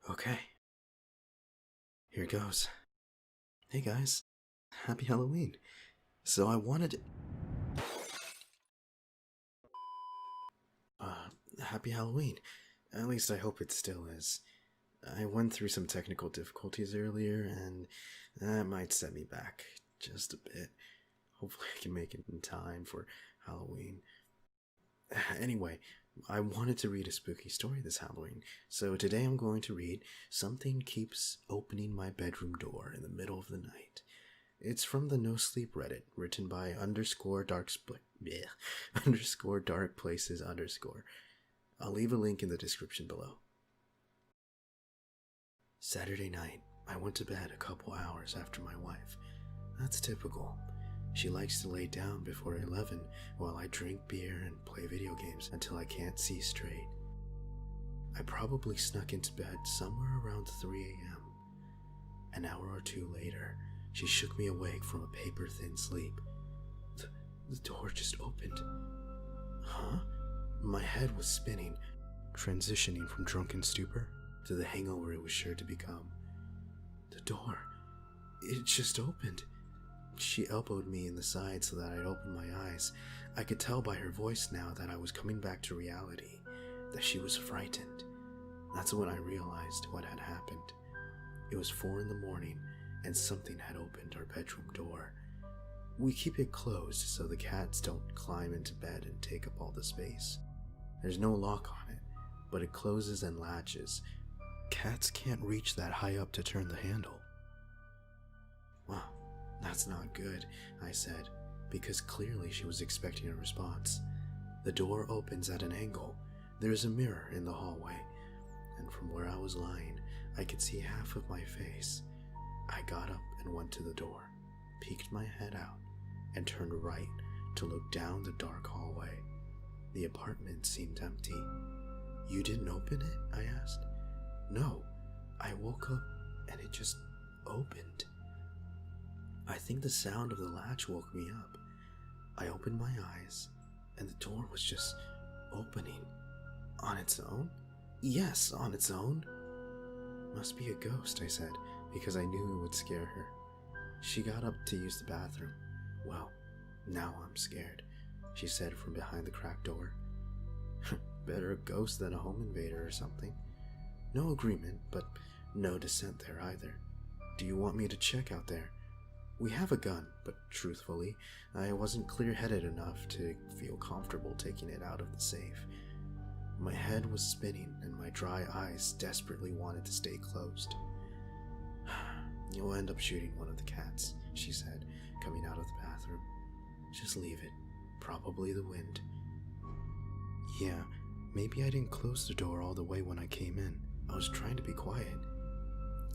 Okay, here goes. Hey guys, happy Halloween. So I wanted. Happy Halloween. At least I hope it still is. I went through some technical difficulties earlier, and that might set me back just a bit. Hopefully, I can make it in time for Halloween. Anyway, I wanted to read a spooky story this Halloween, so today I'm going to read Something Keeps Opening My Bedroom Door in the Middle of the Night. It's from the No Sleep Reddit, written by underscore dark places underscore. I'll leave a link in the description below. Saturday night, I went to bed a couple hours after my wife. That's typical. She likes to lay down before 11 while I drink beer and play video games until I can't see straight. I probably snuck into bed somewhere around 3 a.m. An hour or two later, she shook me awake from a paper-thin sleep. The door just opened. Huh? My head was spinning, transitioning from drunken stupor to the hangover it was sure to become. The door, it just opened. She elbowed me in the side so that I'd open my eyes. I could tell by her voice now that I was coming back to reality, that she was frightened. That's when I realized what had happened. It was 4 in the morning, and something had opened our bedroom door. We keep it closed so the cats don't climb into bed and take up all the space. There's no lock on it, but it closes and latches. Cats can't reach that high up to turn the handle. Well, that's not good, I said, because clearly she was expecting a response. The door opens at an angle. There's a mirror in the hallway, and from where I was lying, I could see half of my face. I got up and went to the door, peeked my head out, and turned right to look down the dark hallway. The apartment seemed empty. You didn't open it? I asked. No, I woke up and it just opened. I think the sound of the latch woke me up. I opened my eyes and the door was just opening. On its own? Yes, on its own. Must be a ghost, I said, because I knew it would scare her. She got up to use the bathroom. Well, now I'm scared, she said from behind the cracked door. Better a ghost than a home invader or something. No agreement, but no dissent there either. Do you want me to check out there? We have a gun, but truthfully, I wasn't clear-headed enough to feel comfortable taking it out of the safe. My head was spinning and my dry eyes desperately wanted to stay closed. You'll end up shooting one of the cats, she said, coming out of the bathroom. Just leave it. Probably the wind. Yeah, maybe I didn't close the door all the way when I came in. I was trying to be quiet.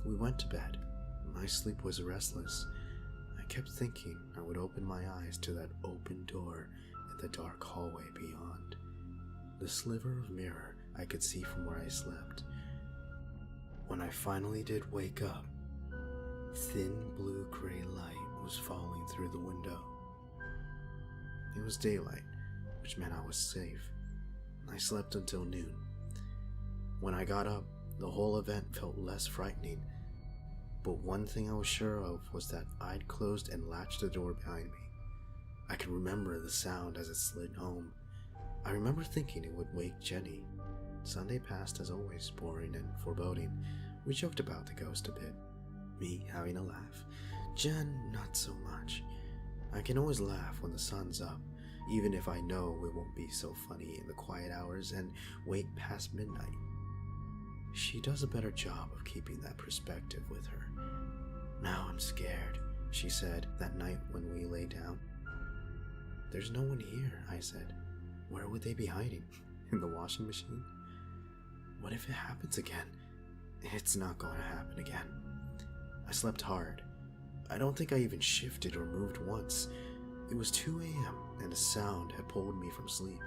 We went to bed. My sleep was restless. I kept thinking I would open my eyes to that open door in the dark hallway beyond. The sliver of mirror I could see from where I slept. When I finally did wake up, thin blue-gray light was falling through the window. It was daylight, which meant I was safe. I slept until noon. When I got up, the whole event felt less frightening, but one thing I was sure of was that I'd closed and latched the door behind me. I could remember the sound as it slid home. I remember thinking it would wake Jenny. Sunday passed as always, boring and foreboding. We joked about the ghost a bit. Me having a laugh. Jen, not so much. I can always laugh when the sun's up, even if I know it won't be so funny in the quiet hours and wait past midnight. She does a better job of keeping that perspective with her. Now I'm scared, she said that night when we lay down. There's no one here, I said. Where would they be hiding? In the washing machine? What if it happens again? It's not going to happen again. I slept hard. I don't think I even shifted or moved once. It was 2 a.m. and a sound had pulled me from sleep.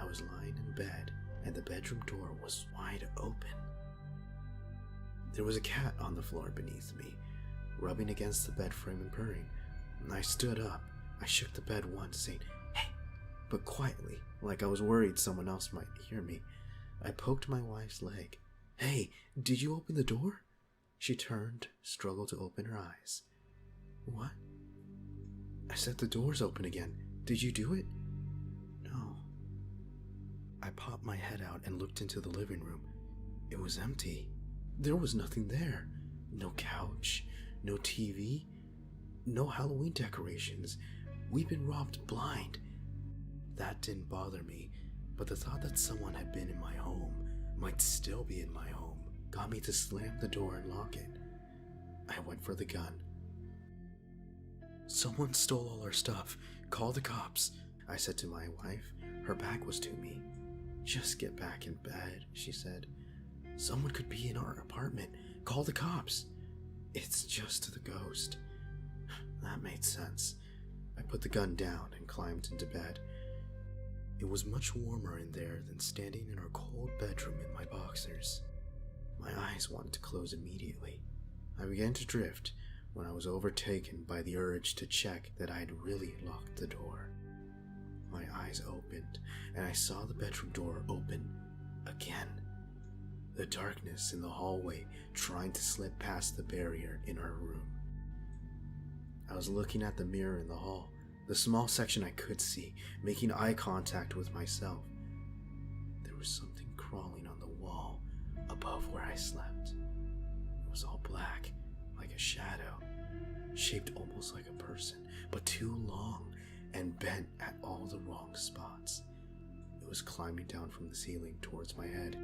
I was lying in bed and the bedroom door was wide open. There was a cat on the floor beneath me, rubbing against the bed frame and purring. I stood up. I shook the bed once, saying, "Hey," but quietly, like I was worried someone else might hear me. I poked my wife's leg. Hey, did you open the door? She turned, struggled to open her eyes. What? I said the door's open again. Did you do it? No. I popped my head out and looked into the living room. It was empty. There was nothing there. No couch, no TV, no Halloween decorations. We'd been robbed blind. That didn't bother me, but the thought that someone had been in my home, might still be in my home, got me to slam the door and lock it. I went for the gun. Someone stole all our stuff. Call the cops, I said to my wife. Her back was to me. Just get back in bed, she said. Someone could be in our apartment. Call the cops. It's just the ghost. That made sense. I put the gun down and climbed into bed. It was much warmer in there than standing in our cold bedroom in my boxers. My eyes wanted to close immediately. I began to drift when I was overtaken by the urge to check that I had really locked the door. My eyes opened, and I saw the bedroom door open again. The darkness in the hallway trying to slip past the barrier in our room. I was looking at the mirror in the hall, the small section I could see, making eye contact with myself. There was something crawling on the wall above where I slept. It was all black, like a shadow, shaped almost like a person, but too long and bent at all the wrong spots. It was climbing down from the ceiling towards my head.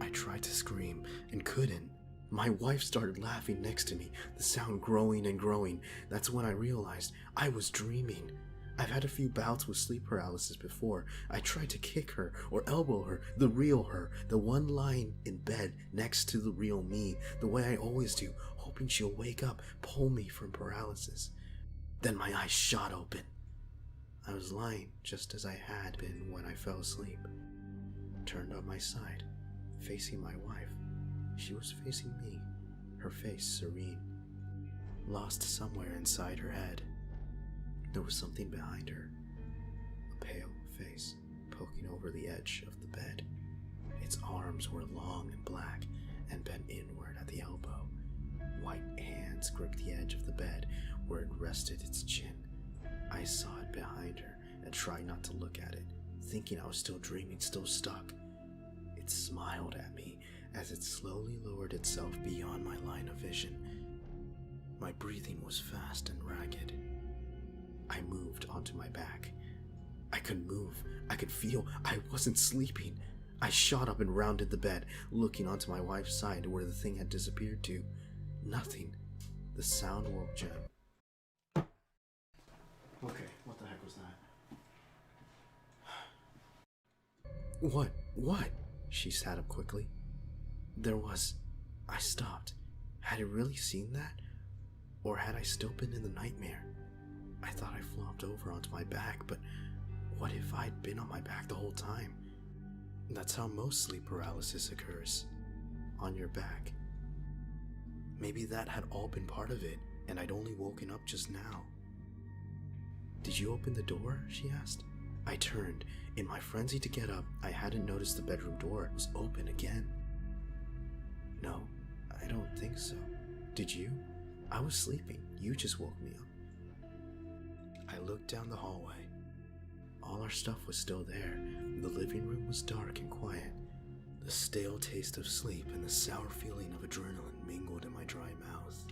I tried to scream and couldn't. My wife started laughing next to me, the sound growing and growing. That's when I realized I was dreaming. I've had a few bouts with sleep paralysis before. I tried to kick her or elbow her, the real her, the one lying in bed next to the real me, the way I always do, hoping she'll wake up, pull me from paralysis. Then my eyes shot open. I was lying just as I had been when I fell asleep, turned on my side, facing my wife. She was facing me, her face serene, lost somewhere inside her head. There was something behind her, a pale face poking over the edge of the bed. Its arms were long and black and bent inward at the elbow. White hands gripped the edge of the bed where it rested its chin. I saw it behind her and tried not to look at it, thinking I was still dreaming, still stuck. It smiled at me as it slowly lowered itself beyond my line of vision. My breathing was fast and ragged. I moved onto my back. I could move. I could feel. I wasn't sleeping. I shot up and rounded the bed, looking onto my wife's side where the thing had disappeared to. Nothing. The sound woke Jen. Okay, what the heck was that? What? She sat up quickly. I stopped. Had I really seen that? Or had I still been in the nightmare? I thought I flopped over onto my back, but what if I'd been on my back the whole time? That's how most sleep paralysis occurs. On your back. Maybe that had all been part of it, and I'd only woken up just now. Did you open the door? She asked. I turned. In my frenzy to get up, I hadn't noticed the bedroom door was open again. No, I don't think so. Did you? I was sleeping. You just woke me up. I looked down the hallway. All our stuff was still there. The living room was dark and quiet. The stale taste of sleep and the sour feeling of adrenaline mingled in my dry mouth.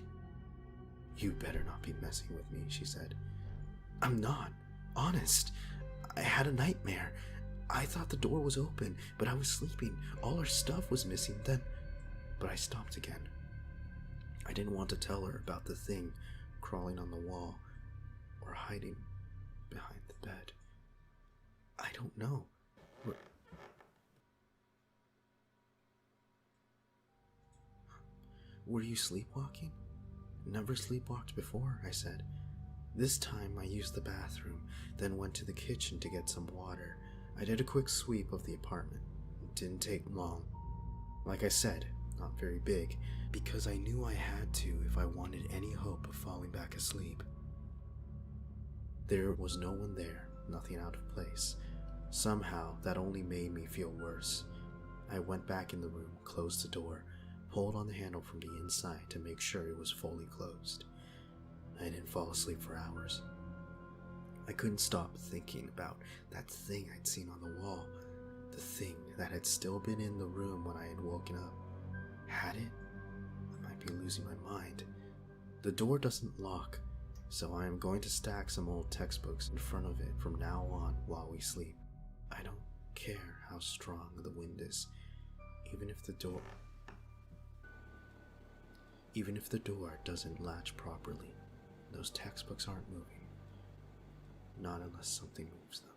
You better not be messing with me, she said. I'm not. Honest. I had a nightmare. I thought the door was open, but I was sleeping. All our stuff was missing then. But I stopped again. I didn't want to tell her about the thing crawling on the wall or hiding behind the bed. I don't know. Were you sleepwalking? Never sleepwalked before, I said. This time I used the bathroom, then went to the kitchen to get some water. I did a quick sweep of the apartment. It didn't take long. Like I said, not very big, because I knew I had to if I wanted any hope of falling back asleep. There was no one there, nothing out of place. Somehow, that only made me feel worse. I went back in the room, closed the door, pulled on the handle from the inside to make sure it was fully closed. I didn't fall asleep for hours. I couldn't stop thinking about that thing I'd seen on the wall, the thing that had still been in the room when I had woken up. Had it? I might be losing my mind. The door doesn't lock, so I am going to stack some old textbooks in front of it from now on while we sleep. I don't care how strong the wind is, even if the door doesn't latch properly. Those textbooks aren't moving. Not unless something moves them.